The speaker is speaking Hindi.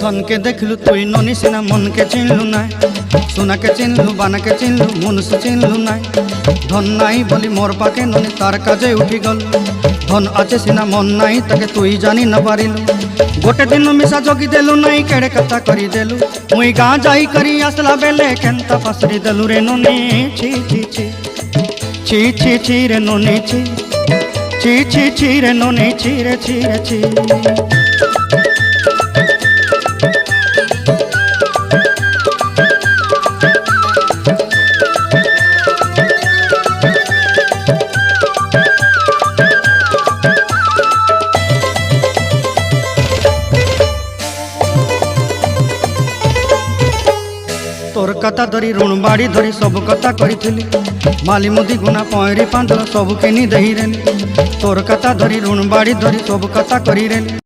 धन के देखलु तुई ननी सिना मन के चिन्हलु ना सोना के चिन्हलु बाना के चिन्हलु मनुष्य चिन्हलु ना धन नाई बोली मोर पाके ननी तार काजे उठी गल धन आचे सिना मन नाई ताके तुई जानी न पारिलु गोटे दिन मिसा जगी देलु नाई केड़े कथा करी देलु मुई गाँ जाई करी आसला बेले केंता फासरी देलु रे ननी छी छी छी छी छी छी रे ननी छी छी छी छी रे ननी छी रे छी रे छी। तोर कथा धरी ऋण बाड़ी धरी सब कथा करी माली मुदी गुना पहरी पांदर सब किनी दही रेली तोर कथा धरी ऋण बाड़ी धरी सब कथा करी रेली।